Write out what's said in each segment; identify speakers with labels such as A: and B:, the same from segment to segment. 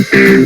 A: Hello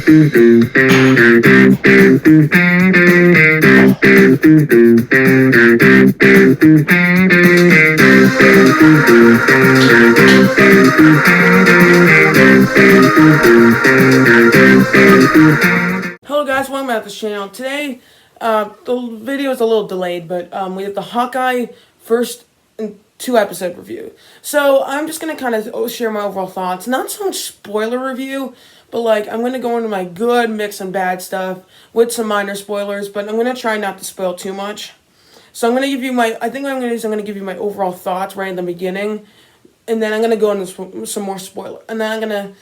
A: guys, welcome back to the channel. Today, the video is a little delayed, but we have the Hawkeye first and 2-episode review. So I'm just going to kind of share my overall thoughts. Not so much spoiler review, but like I'm going to go into my good, mix, and bad stuff with some minor spoilers, but I'm going to try not to spoil too much. So I'm going to give you my, I think what I'm going to do is I'm going to give you my overall thoughts right in the beginning, and then I'm going to go into some more spoiler. And then I'm going to,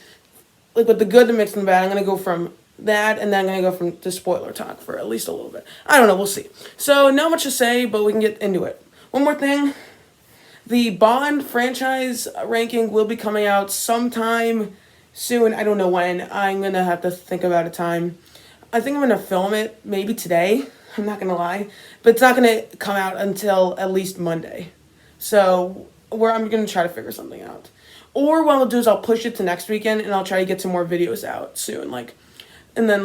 A: like with the good, the mix, and the bad, I'm going to go from that, and then I'm going to go from the spoiler talk for at least a little bit. I don't know, we'll see. So, not much to say, but we can get into it. One more thing. The Bond franchise ranking will be coming out sometime soon. I don't know when. I'm going to have to think about a time. I think I'm going to film it maybe today. I'm not going to lie. But it's not going to come out until at least Monday. So, I'm going to try to figure something out. Or what I'll do is I'll push it to next weekend, and I'll try to get some more videos out soon. And then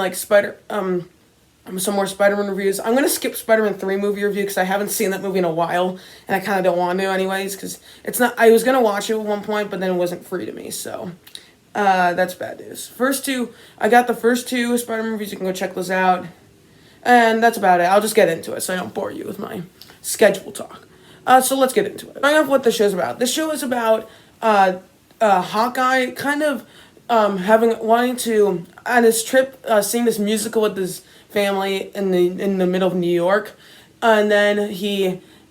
A: some more Spider-Man reviews. I'm going to skip Spider-Man 3 movie review because I haven't seen that movie in a while, and I kind of don't want to anyways, because it's not, I was going to watch it at one point, but then it wasn't free to me, so that's bad news. I got the first two Spider-Man reviews, you can go check those out, and that's about it. I'll just get into it so I don't bore you with my schedule talk. So let's get into it. Starting off what the show's about. This show is about Hawkeye kind of wanting to, on his trip, seeing this musical with his family in the middle of New York, and then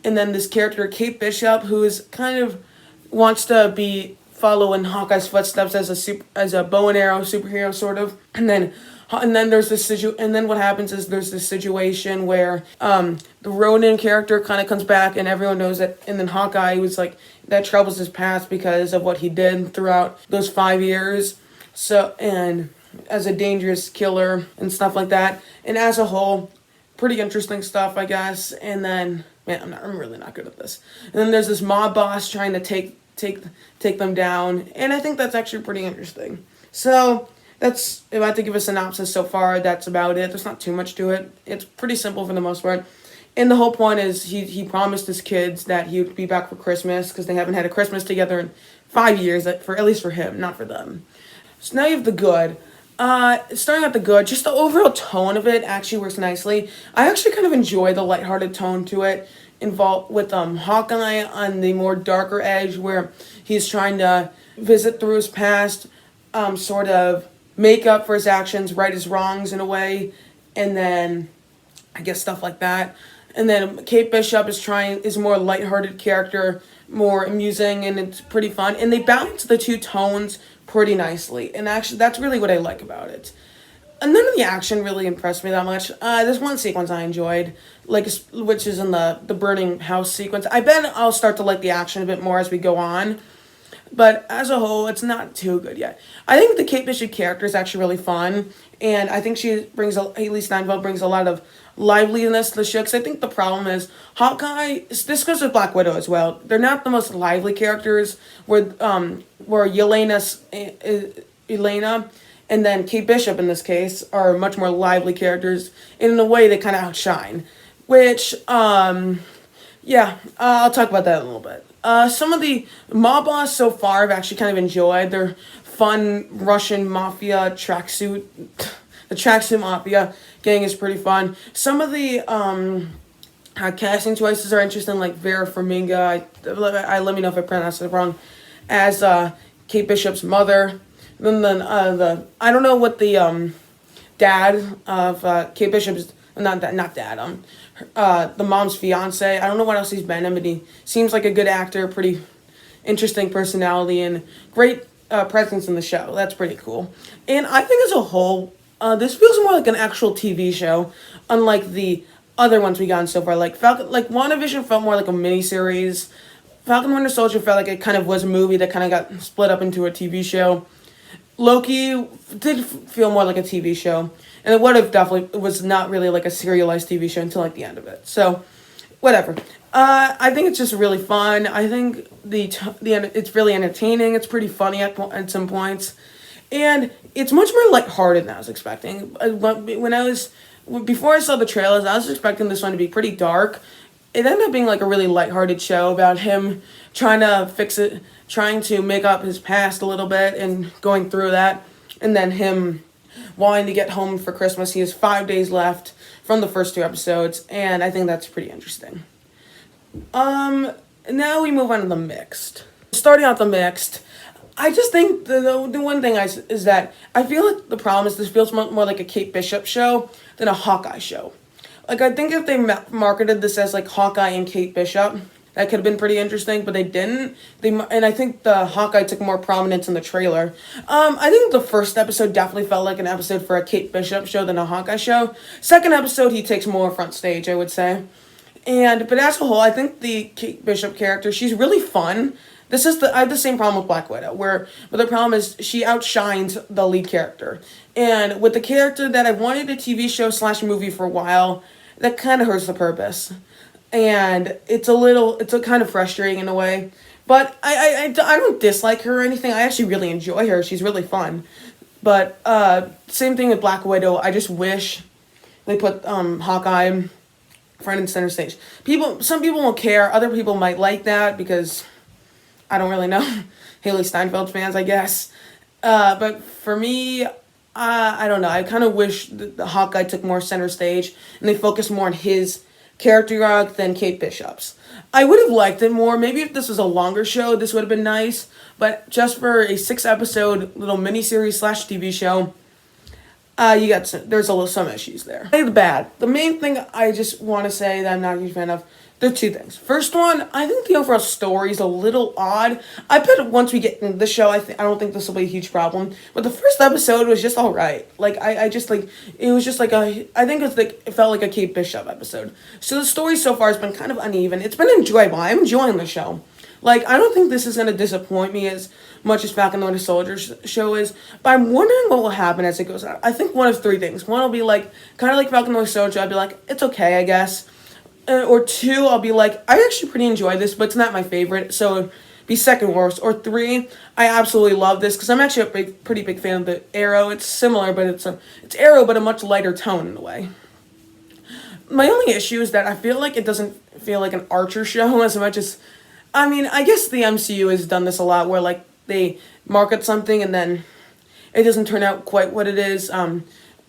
A: this character Kate Bishop, who is kind of wants to be following Hawkeye's footsteps as a bow and arrow superhero sort of, and then there's this and then what happens is there's this situation where the Ronin character kind of comes back, and everyone knows that, and then Hawkeye was like that troubles his past because of what he did throughout those 5 years. So, and as a dangerous killer and stuff like that. And as a whole, pretty interesting stuff, I guess. And then, man, I'm really not good at this. And then there's this mob boss trying to take them down. And I think that's actually pretty interesting. So, if I have to give a synopsis so far, that's about it. There's not too much to it. It's pretty simple for the most part. And the whole point is he promised his kids that he would be back for Christmas because they haven't had a Christmas together in 5 years, at least for him, not for them. So now you have the good. Starting at the good, just the overall tone of it actually works nicely. I actually kind of enjoy the lighthearted tone to it, involved with Hawkeye on the more darker edge, where he's trying to visit through his past, sort of make up for his actions, right his wrongs in a way, and then I guess stuff like that. And then Kate Bishop is a more lighthearted character, more amusing, and it's pretty fun. And they balance the two tones pretty nicely, and actually that's really what I like about it. And none of the action really impressed me that much. There's one sequence I enjoyed, which is in the burning house sequence. I bet I'll start to like the action a bit more as we go on, but as a whole, it's not too good yet. I think the Kate Bishop character is actually really fun, and I think Haley Steinfeld brings a lot of liveliness to the show, because I think the problem is Hawkeye, this goes with Black Widow as well, they're not the most lively characters, where Yelena and then Kate Bishop in this case are much more lively characters, and in a way they kind of outshine, which, yeah, I'll talk about that in a little bit. Some of the mob boss so far I've actually kind of enjoyed. They're fun Russian mafia tracksuit. The tracksuit mafia gang is pretty fun. Some of the casting choices are interesting, like Vera Farmiga. Let me know if I pronounced it wrong. As Kate Bishop's mother. Then I don't know what the dad of Kate Bishop's the mom's fiance. I don't know what else he's been in, but he seems like a good actor, pretty interesting personality, and great presence in the show. That's pretty cool. And I think as a whole, this feels more like an actual TV show, unlike the other ones we gotten so far. Like WandaVision felt more like a miniseries. Falcon Winter Soldier felt like it kind of was a movie that kind of got split up into a TV show. Loki did feel more like a TV show, and it was not really like a serialized TV show until like the end of it. So, whatever. I think it's just really fun. I think it's really entertaining. It's pretty funny at some points, And it's much more lighthearted than I was expecting. Before I saw the trailers, I was expecting this one to be pretty dark. It ended up being like a really lighthearted show about him trying to fix it, trying to make up his past a little bit and going through that, and then him wanting to get home for Christmas. He has 5 days left from the first two episodes, and I think that's pretty interesting. Now we move on to the mixed. Starting out the mixed, I just think the one thing is that I feel like the problem is this feels more like a Kate Bishop show than a Hawkeye show. Like, I think if they marketed this as like Hawkeye and Kate Bishop, that could have been pretty interesting, but they didn't. And I think the Hawkeye took more prominence in the trailer. I think the first episode definitely felt like an episode for a Kate Bishop show than a Hawkeye show. Second episode, he takes more front stage, I would say. But as a whole, I think the Kate Bishop character, she's really fun. I have the same problem with Black Widow, but the problem is she outshines the lead character. And with the character that I wanted a TV show / movie for a while, that kind of hurts the purpose. And it's a kind of frustrating in a way. But I don't dislike her or anything. I actually really enjoy her. She's really fun. But same thing with Black Widow. I just wish they put Hawkeye front and center stage. Some people won't care. Other people might like that because I don't really know. Haley Steinfeld fans, I guess. But for me, I don't know. I kind of wish the Hawkeye took more center stage and they focused more on his character arc than Kate Bishop's. I would have liked it more. Maybe if this was a longer show, this would have been nice. But just for a 6-episode little miniseries / TV show, there's some issues there. The main thing I just want to say that I'm not a huge fan of, there are two things. First one, I think the overall story is a little odd. I bet once we get into the show, I don't think this will be a huge problem. But the first episode was just alright. Like, I think it felt like a Kate Bishop episode. So the story so far has been kind of uneven. It's been enjoyable. I'm enjoying the show. Like, I don't think this is going to disappoint me as much as Falcon and the Winter Soldier show is, but I'm wondering what will happen as it goes on. I think one of three things. One will be like, kind of like Falcon and the Winter Soldier, I'll be like, it's okay, I guess. Or two, I'll be like, I actually pretty enjoy this, but it's not my favorite, so it'd be second worst. Or three, I absolutely love this, because I'm actually a pretty big fan of the Arrow. It's similar, but it's Arrow, but a much lighter tone in a way. My only issue is that I feel like it doesn't feel like an Archer show as much as, I guess the MCU has done this a lot, where like they market something and then it doesn't turn out quite what it is.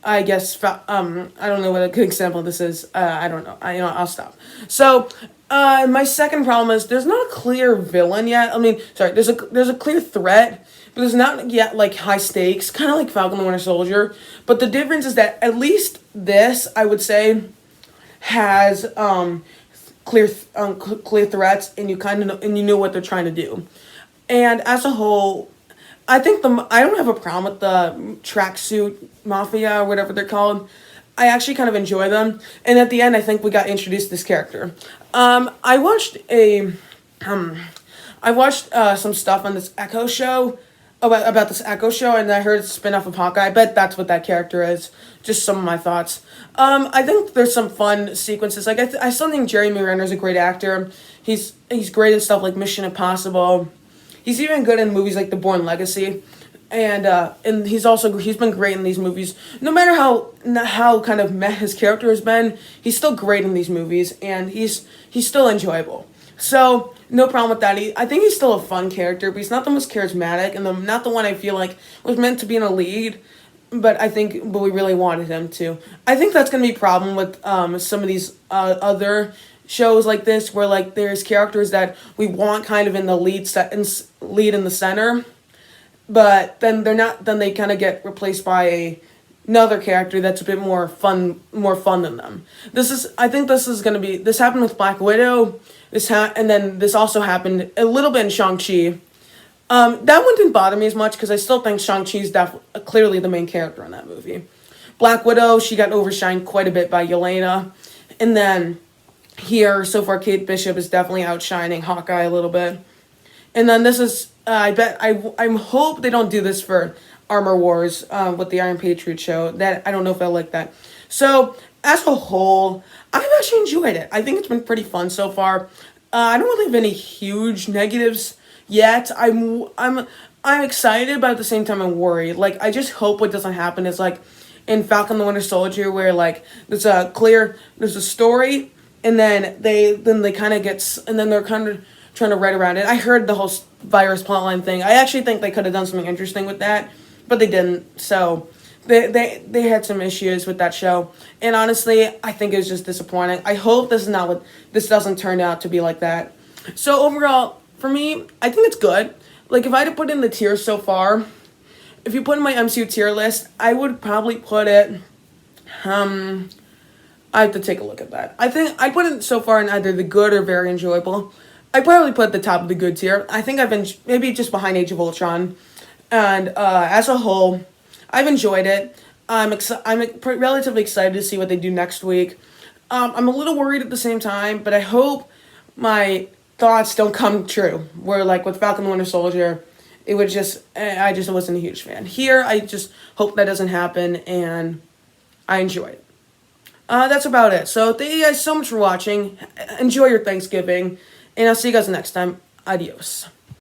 A: I guess, I don't know what a good example of this is. I don't know. I'll stop. So, my second problem is there's not a clear villain yet. There's a clear threat, but there's not yet, like, high stakes, kind of like Falcon and the Winter Soldier. But the difference is that at least this, I would say, has, clear threats, and you know what they're trying to do. And as a whole, I don't have a problem with the tracksuit mafia or whatever they're called. I actually kind of enjoy them. And at the end, I think we got introduced to this character. I watched some stuff on this Echo show about this Echo show, and I heard it's a spin-off of Hawkeye. I bet that's what that character is. Just some of my thoughts. I think there's some fun sequences. Like I still think Jeremy Renner's a great actor. He's great in stuff like Mission Impossible. He's even good in movies like The Bourne Legacy, and he's been great in these movies. No matter how kind of meh his character has been, he's still great in these movies, and he's still enjoyable. So no problem with that. I think he's still a fun character, but he's not the most charismatic, and not the one I feel like was meant to be in a lead. But we really wanted him to. I think that's gonna be a problem with some of these other shows like this, where like there's characters that we want kind of in the lead in the center, but then they're not. Then they kind of get replaced by another character that's a bit more fun than them. I think this is gonna be. This happened with Black Widow. And then this also happened a little bit in Shang-Chi. That one didn't bother me as much because I still think Shang-Chi is clearly the main character in that movie. Black Widow, she got overshined quite a bit by Yelena, and then here, so far, Kate Bishop is definitely outshining Hawkeye a little bit. And then this is, I hope they don't do this for Armor Wars with the Iron Patriot show. That I don't know if I like that. So, as a whole, I've actually enjoyed it. I think it's been pretty fun so far. I don't really have any huge negatives yet. I'm excited, but at the same time I'm worried. Like, I just hope what doesn't happen is like in Falcon the Winter Soldier, where like there's a story, and then they kind of and then they're kind of trying to write around it. I heard the whole virus plotline thing. I actually think they could have done something interesting with that, but they didn't. So they had some issues with that show, and honestly, I think it was just disappointing. I hope this doesn't turn out to be like that. So overall, for me, I think it's good. Like, if I had to put in the tiers so far, if you put in my MCU tier list, I would probably put it. I have to take a look at that. I think I put it so far in either the good or very enjoyable. I probably put at the top of the good tier. I think I've been maybe just behind Age of Ultron, and as a whole, I've enjoyed it. Relatively excited to see what they do next week. I'm a little worried at the same time, but I hope my thoughts don't come true. Where like with Falcon the Winter Soldier, I just wasn't a huge fan. Here, I just hope that doesn't happen, and I enjoy it. That's about it. So thank you guys so much for watching. Enjoy your Thanksgiving, and I'll see you guys next time. Adios.